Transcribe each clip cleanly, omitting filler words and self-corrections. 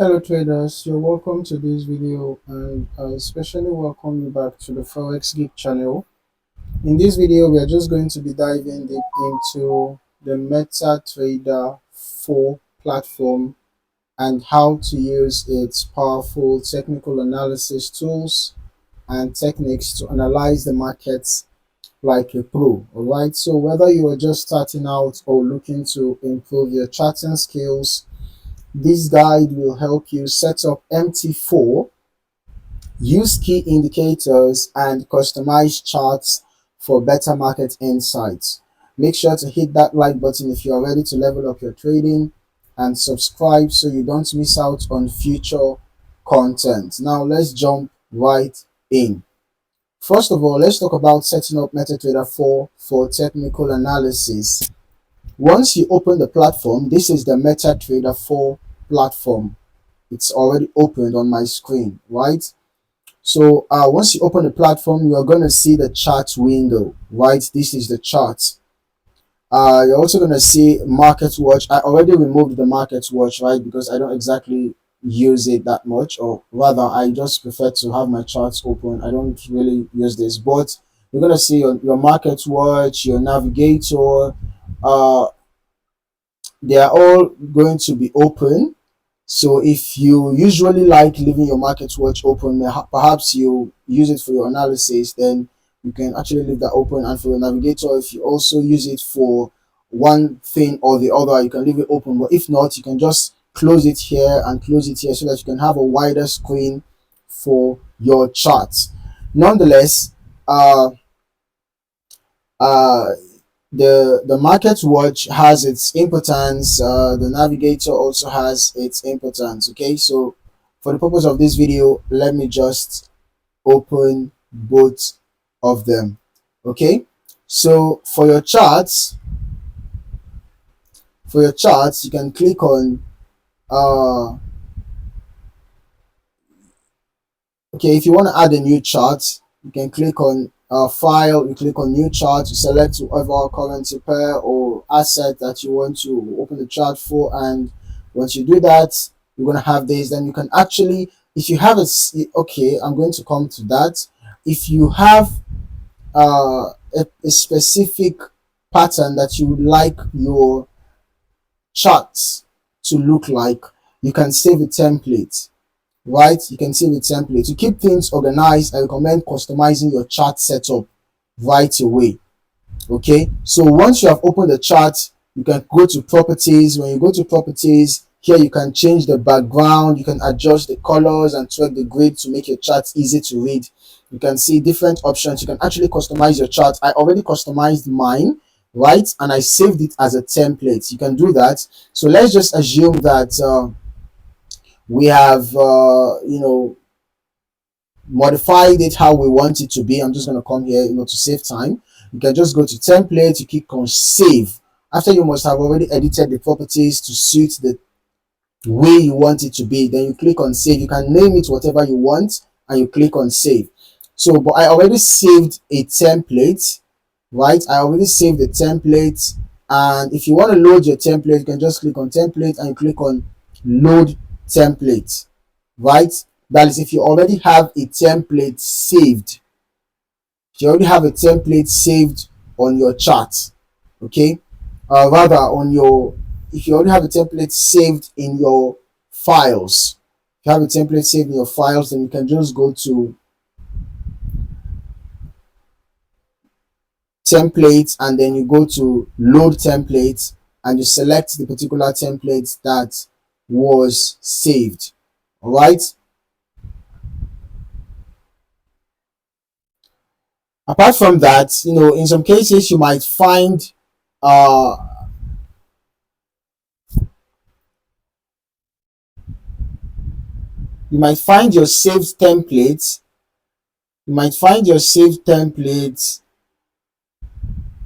Hello traders, you're welcome to this video and I especially welcome you back to the Forex Geek channel. In this video, we are just going to be diving deep into the MetaTrader 4 platform and how to use its powerful technical analysis tools and techniques to analyze the markets like a pro. Alright, so whether you are just starting out or looking to improve your charting skills, this guide will help you set up MT4, use key indicators, and customize charts for better market insights. Make sure to hit that like button if you are ready to level up your trading and subscribe so you don't miss out on future content. Now let's jump right in. First of all, let's talk about setting up MetaTrader 4 for technical analysis. Once you open the platform, this is the MetaTrader 4 platform. It's already opened on my screen, right? So once you open the platform, you are going to see the chart window, right? This is the chart. You're also going to see market watch. I already removed the market watch, right? Because I don't exactly use it that much, or rather I just prefer to have my charts open. I don't really use this, but you're going to see your market watch, your navigator. uh they are all going to be open. So if you usually like leaving your market watch open, perhaps you use it for your analysis, then you can actually leave that open. And for your navigator, if you also use it for one thing or the other, you can leave it open. But if not, you can just close it here and close it here so that you can have a wider screen for your charts. Nonetheless, uh, uh, the market watch has its importance. The navigator also has its importance. Okay, so for the purpose of this video, let me just open both of them. Okay, so for your charts you can click on okay, if you want to add a new chart, you can click on file, you click on new chart, you select whatever currency pair or asset that you want to open the chart for, and once you do that, you're going to have this. Then you can actually, if you have okay, I'm going to come to that. If you have a specific pattern that you would like your charts to look like, you can save a template, right? You can save a template. To keep things organized, I recommend customizing your chart setup right away. Okay, so once you have opened the chart, you can go to properties. When you go to properties, here you can change the background, you can adjust the colors and tweak the grid to make your chart easy to read. You can see different options. You can actually customize your chart. I already customized mine, right? And I saved it as a template. You can do that. So let's just assume that we have modified it how we want it to be. I'm just going to come here, to save time. You can just go to template, you click on save. After you must have already edited the properties to suit the way you want it to be, then you click on save. You can name it whatever you want and you click on save. So but I already saved a template, right? I already saved the template, and if you want to load your template, you can just click on template and you click on load template, right? That is if you already have a template saved. If you already have a template saved on your chart, okay, rather on your, if you already have a template saved in your files, if you have a template saved in your files, then you can just go to templates and then you go to load templates and you select the particular template that was saved. All right, apart from that, in some cases uh you might find your saved template you might find your saved template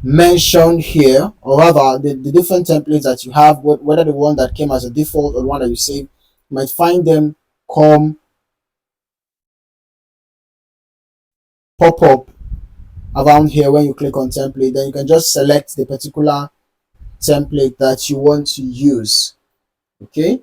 mentioned here, or rather the different templates that you have, whether the one that came as a default or the one that you saved, you might find them come pop up around here. When you click on template, then you can just select the particular template that you want to use. Okay,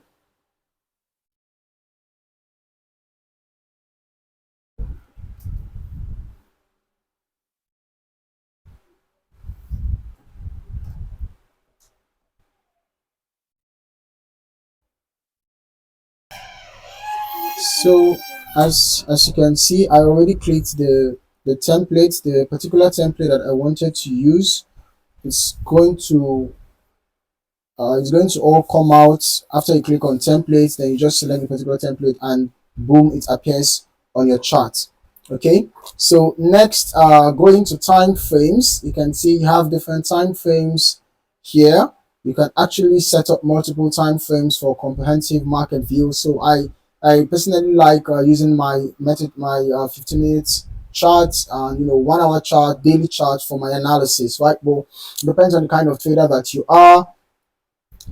So as you can see, I already clicked the template, the particular template that I wanted to use. It's going to all come out after you click on templates. Then you just select the particular template and boom, it appears on your chart. Okay, so next, going to time frames, you can see you have different time frames here. You can actually set up multiple time frames for comprehensive market view. So I personally like using my method, my 15 minutes chart and 1 hour chart, daily chart for my analysis, right? Well, depends on the kind of trader that you are.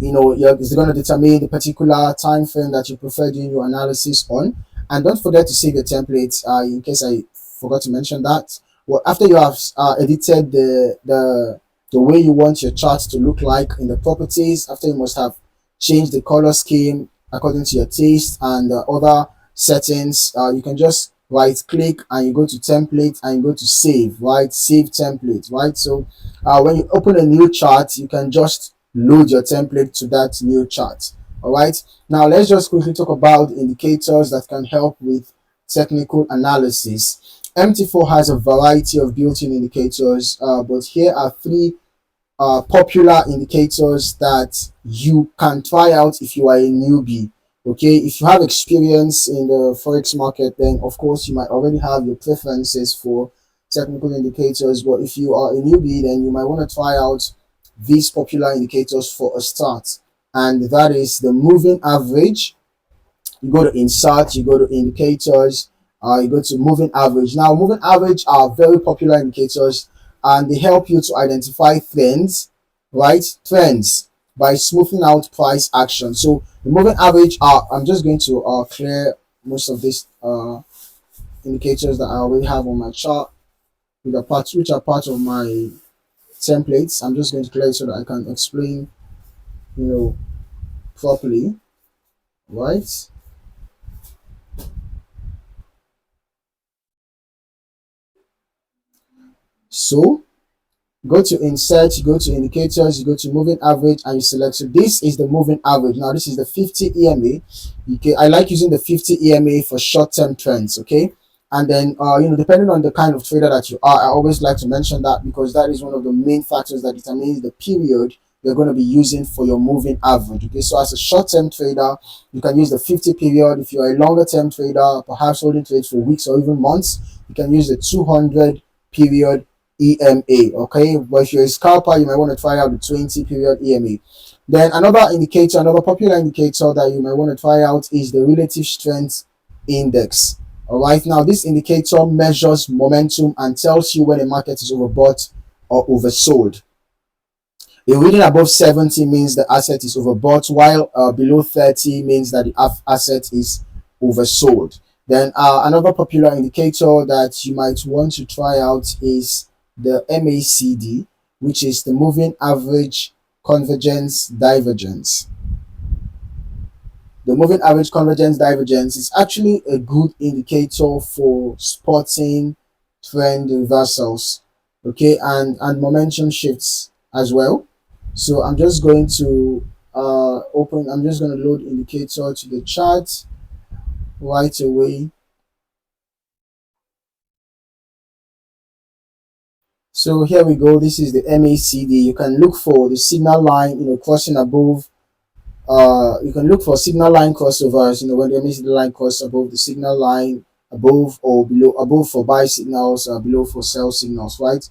It's going to determine the particular time frame that you prefer doing your analysis on. And don't forget to save your templates, in case I forgot to mention that. Well, after you have edited the way you want your chart to look like in the properties, after you must have changed the color scheme according to your taste and other settings, you can just right click and you go to template and you go to save, right? Save template, right? So when you open a new chart, you can just load your template to that new chart. All right, now let's just quickly talk about indicators that can help with technical analysis. MT4 has a variety of built-in indicators, but here are three popular indicators that you can try out if you are a newbie. Okay, if you have experience in the forex market, then of course you might already have your preferences for technical indicators, but if you are a newbie, then you might want to try out these popular indicators for a start, and that is the moving average. You go to insert, you go to indicators, you go to moving average. Now moving average are very popular indicators, and they help you to identify trends, right? Trends by smoothing out price action. So the moving average are, I'm just going to clear most of these indicators that I already have on my chart, which are part of my templates. I'm just going to clear it so that I can explain, properly, right? So go to insert, you go to indicators, you go to moving average, and you select. So this is the moving average. Now this is the 50 EMA. I like using the 50 EMA for short-term trends. Okay, and then depending on the kind of trader that you are, I always like to mention that because that is one of the main factors that determines the period you're going to be using for your moving average. Okay, so as a short-term trader, you can use the 50 period. If you're a longer-term trader, perhaps holding trades for weeks or even months, you can use the 200 period EMA. Okay, but if you're a scalper, you might want to try out the 20 period EMA. Then another indicator, another popular indicator that you might want to try out is the relative strength index. All right, now this indicator measures momentum and tells you when a market is overbought or oversold. A reading above 70 means the asset is overbought, while below 30 means that the asset is oversold. Then another popular indicator that you might want to try out is the MACD, which is the moving average convergence divergence. The moving average convergence divergence is actually a good indicator for spotting trend reversals, okay, and momentum shifts as well. So I'm just going to I'm just going to load indicator to the chart right away. So here we go. This is the MACD. You can look for the signal line, crossing above. You can look for signal line crossovers, when the MACD line crosses above the signal line, above or below, above for buy signals, below for sell signals, right?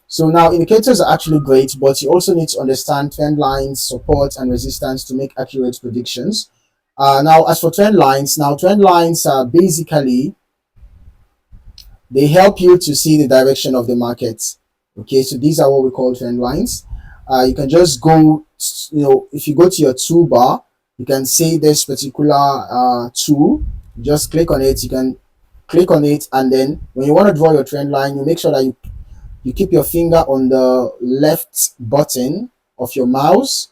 So now indicators are actually great, but you also need to understand trend lines, support, and resistance to make accurate predictions. Now, as for trend lines, are basically, they help you to see the direction of the market. Okay, so these are what we call trend lines. You can just go, if you go to your toolbar, you can see this particular tool. Just click on it. You can click on it, and then when you want to draw your trend line, you make sure that you keep your finger on the left button of your mouse.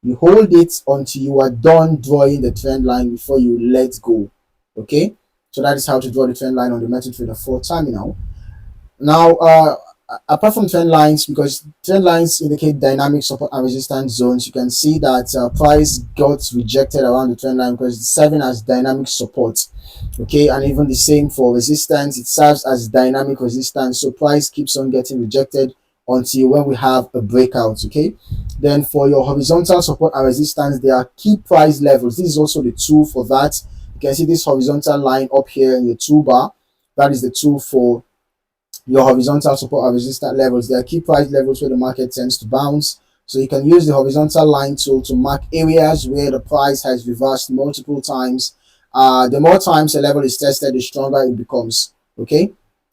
You hold it until you are done drawing the trend line before you let go. Okay, so that is how to draw the trend line on the MetaTrader 4 terminal. Now, apart from trend lines, because trend lines indicate dynamic support and resistance zones, you can see that price got rejected around the trend line because it's serving as dynamic support. Okay, and even the same for resistance, it serves as dynamic resistance. So price keeps on getting rejected until when we have a breakout. Okay, then for your horizontal support and resistance, there are key price levels. This is also the tool for that. You can see this horizontal line up here in your toolbar. That is the tool for your horizontal support and resistance levels. There are key price levels where the market tends to bounce. So you can use the horizontal line tool to mark areas where the price has reversed multiple times. The more times a level is tested, the stronger it becomes. Okay.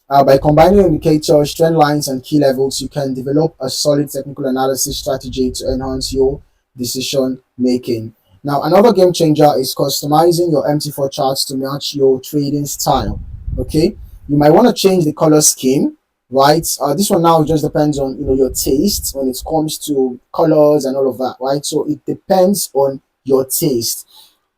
By combining indicators, trend lines, and key levels, you can develop a solid technical analysis strategy to enhance your decision making. Now, another game changer is customizing your MT4 charts to match your trading style. Okay, you might want to change the color scheme, right? This one now just depends on your taste when it comes to colors and all of that, right? So it depends on your taste.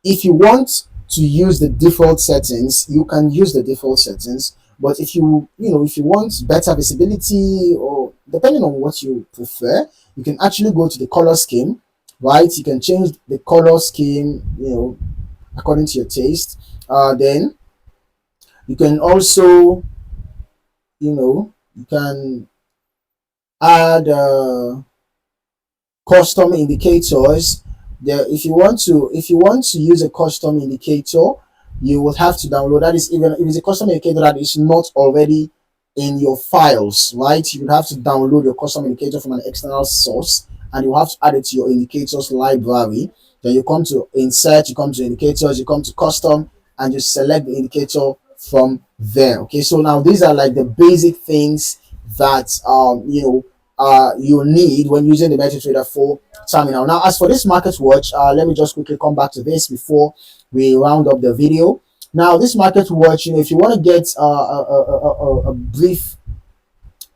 If you want to use the default settings, you can use the default settings. But if if you want better visibility, or depending on what you prefer, you can actually go to the color scheme, right? You can change the color scheme, according to your taste. Then you can also, you can add custom indicators. There, if you want to use a custom indicator, you will have to download that. Is even if it's a custom indicator that is not already in your files, right? You would have to download your custom indicator from an external source, and you have to add it to your indicators library. Then you come to insert, you come to indicators, you come to custom, and you select the indicator from there. Okay, so now these are like the basic things that you need when using the MetaTrader 4 terminal. Now, as for this market watch, let me just quickly come back to this before we round up the video. Now, this market watch, if you want to get a brief,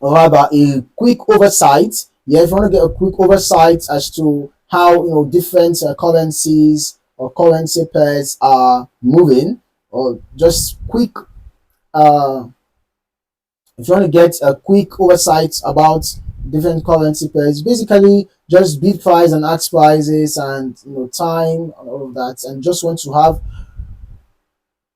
or rather a quick oversight, if you want to get a quick oversight as to how different currencies or currency pairs are moving, or just quick if you want to get a quick oversight about different currency pairs, basically just bid price and ask prices and time and all of that, and just want to have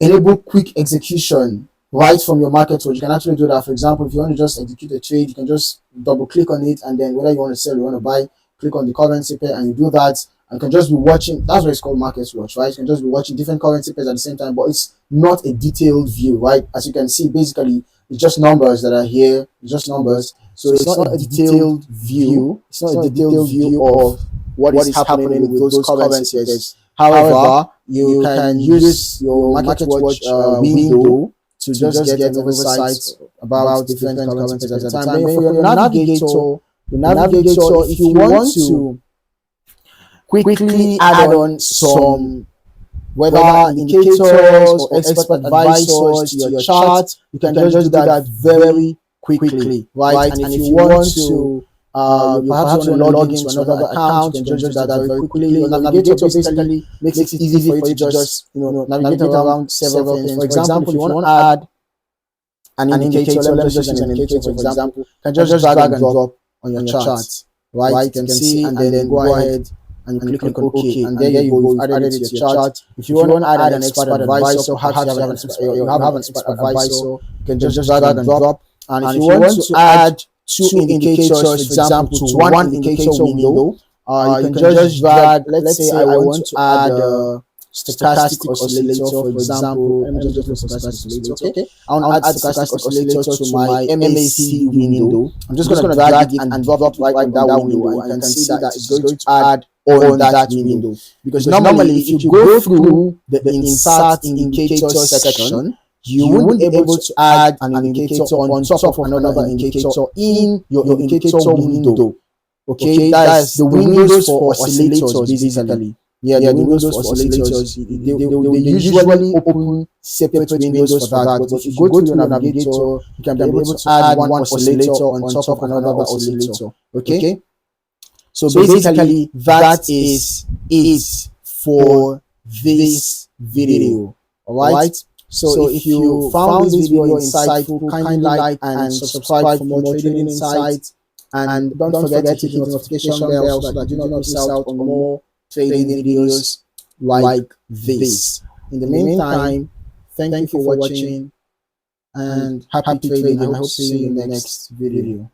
enable quick execution right from your market watch. You can actually do that. For example, if you want to just execute a trade, you can just double click on it, and then whether you want to sell, you want to buy, click on the currency pair, and you do that, and can just be watching. That's what it's called, market watch, right? You can just be watching different currency pairs at the same time, but it's not a detailed view, right? As you can see, basically it's just numbers that are here. It's just numbers. So it's not a detailed view. It's not a detailed view of what is happening with those currencies. However, you can use your market watch window to just get an oversight about different currencies at a time. Then for your navigator, if you want to quickly add on some weather indicators or expert advisors to your chart, you can just do that very quickly, right? And if you want to perhaps want to log into another account, you can just do that very quickly. Your navigator basically makes it easy for you to just navigate around several things. For example, if you want to add an indicator, let me just use an indicator for example, you can just drag and drop on your chart, right? You can see, and then go ahead and you click on OK, and there you go, you've added it to your chart. If you want to add an expert advisor, perhaps you have an expert advisor, you can just drag and drop. And if you want to add two indicators, for example, to one indicator window, you can just drag. Let's say I want to add a stochastic oscillator, for example. Let me just look for stochastic oscillator. Okay, I want to add stochastic oscillator to my MAC window. I'm just going to drag it and drop it right on that window, and you can see that it's going to add on that window. Because normally, if you go through the insert indicator section, you won't be able to add an indicator on top of another indicator in your indicator window. Okay, that's the windows for oscillators basically. Yeah, the windows for oscillators, they usually open separate windows for that. But if you go to your navigator, you can be able to add one oscillator on top of another oscillator. Okay, so basically that is it for this video. All right. So if you found this video insightful, kindly like and subscribe for more trading insights, and don't forget to hit the notification bell so that you do not miss out on more trading videos like this. In the meantime, thank you for watching and happy trading. I hope to see you in the next video.